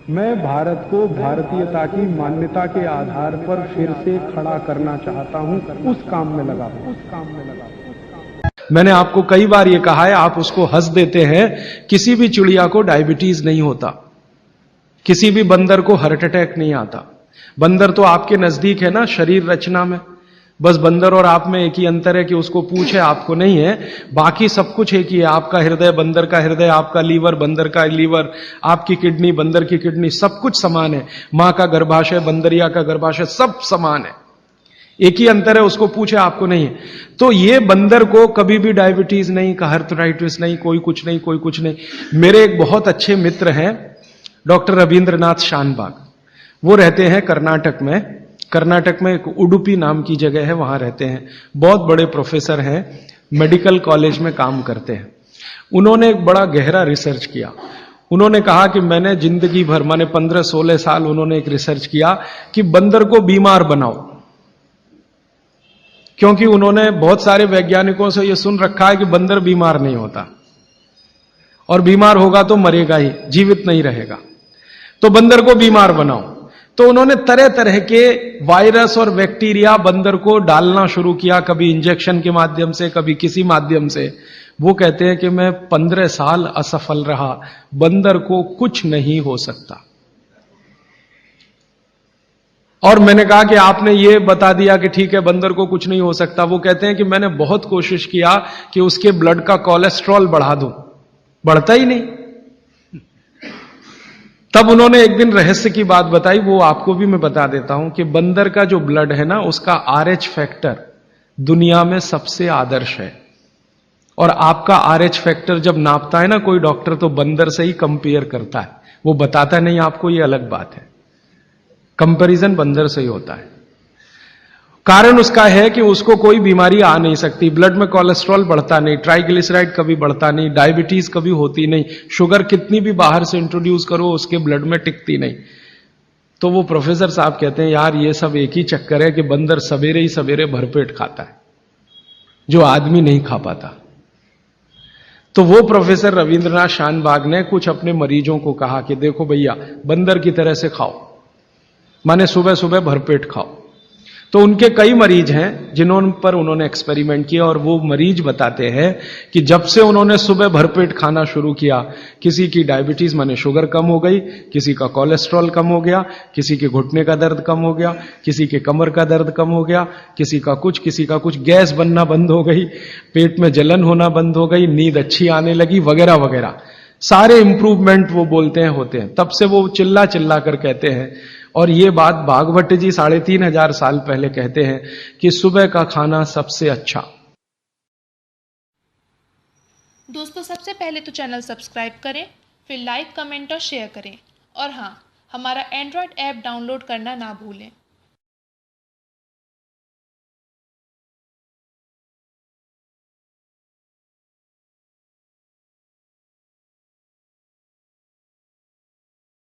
मैं भारत को भारतीयता की मान्यता के आधार पर फिर से खड़ा करना चाहता हूं, उस काम में लगा हूं। मैंने आपको कई बार ये कहा है, आप उसको हंस देते हैं। किसी भी चिड़िया को डायबिटीज नहीं होता, किसी भी बंदर को हार्ट अटैक नहीं आता। बंदर तो आपके नजदीक है ना शरीर रचना में, बस बंदर और आप में एक ही अंतर है कि उसको पूछ है, आपको नहीं है। बाकी सब कुछ एक ही है। आपका हृदय बंदर का हृदय, आपका लीवर बंदर का लीवर, आपकी किडनी बंदर की किडनी, सब कुछ समान है। मां का गर्भाशय, बंदरिया का गर्भाशय, सब समान है। एक ही अंतर है, उसको पूछे, आपको नहीं है। तो ये बंदर को कभी भी डायबिटीज नहीं, आर्थराइटिस नहीं, कोई कुछ नहीं, कोई कुछ नहीं। मेरे एक बहुत अच्छे मित्र हैं डॉक्टर रविंद्रनाथ शानबाग, वो रहते हैं कर्नाटक में। कर्नाटक में एक उडुपी नाम की जगह है, वहां रहते हैं। बहुत बड़े प्रोफेसर हैं, मेडिकल कॉलेज में काम करते हैं। उन्होंने एक बड़ा गहरा रिसर्च किया। उन्होंने कहा कि मैंने जिंदगी भर, माने 15-16 साल उन्होंने एक रिसर्च किया कि बंदर को बीमार बनाओ। क्योंकि उन्होंने बहुत सारे वैज्ञानिकों से यह सुन रखा है कि बंदर बीमार नहीं होता, और बीमार होगा तो मरेगा ही, जीवित नहीं रहेगा। तो बंदर को बीमार बनाओ। तो उन्होंने तरह तरह के वायरस और बैक्टीरिया बंदर को डालना शुरू किया, कभी इंजेक्शन के माध्यम से, कभी किसी माध्यम से। वो कहते हैं कि मैं 15 साल असफल रहा, बंदर को कुछ नहीं हो सकता। और मैंने कहा कि आपने ये बता दिया कि ठीक है बंदर को कुछ नहीं हो सकता। वो कहते हैं कि मैंने बहुत कोशिश किया कि उसके ब्लड का कोलेस्ट्रॉल बढ़ा दूं, बढ़ता ही नहीं। तब उन्होंने एक दिन रहस्य की बात बताई, वो आपको भी मैं बता देता हूं कि बंदर का जो ब्लड है ना, उसका RH फैक्टर दुनिया में सबसे आदर्श है। और आपका RH फैक्टर जब नापता है ना कोई डॉक्टर, तो बंदर से ही कंपेयर करता है। वो बताता नहीं आपको, ये अलग बात है। कंपैरिजन बंदर से ही होता है। कारण उसका है कि उसको कोई बीमारी आ नहीं सकती, ब्लड में कोलेस्ट्रॉल बढ़ता नहीं, ट्राइग्लिसराइड कभी बढ़ता नहीं, डायबिटीज कभी होती नहीं, शुगर कितनी भी बाहर से इंट्रोड्यूस करो उसके ब्लड में टिकती नहीं। तो वो प्रोफेसर साहब कहते हैं, यार ये सब एक ही चक्कर है कि बंदर सवेरे ही सवेरे भरपेट खाता है, जो आदमी नहीं खा पाता। तो वो प्रोफेसर रविंद्रनाथ शानबाग ने कुछ अपने मरीजों को कहा कि देखो भैया, बंदर की तरह से खाओ, माने सुबह सुबह भरपेट खाओ। तो उनके कई मरीज हैं जिन्होंने पर उन्होंने एक्सपेरिमेंट किया, और वो मरीज बताते हैं कि जब से उन्होंने सुबह भरपेट खाना शुरू किया, किसी की डायबिटीज माने शुगर कम हो गई, किसी का कोलेस्ट्रॉल कम हो गया, किसी के घुटने का दर्द कम हो गया, किसी के कमर का दर्द कम हो गया, किसी का कुछ, गैस बनना बंद हो गई, पेट में जलन होना बंद हो गई, नींद अच्छी आने लगी, वगैरह वगैरह। सारे इंप्रूवमेंट वो बोलते हैं होते हैं। तब से वो चिल्ला चिल्ला कर कहते हैं, और ये बात भागवत जी 3500 साल पहले कहते हैं कि सुबह का खाना सबसे अच्छा। दोस्तों, सबसे पहले तो चैनल सब्सक्राइब करें, फिर लाइक, कमेंट और शेयर करें। और हाँ, हमारा एंड्रॉयड ऐप डाउनलोड करना ना भूलें।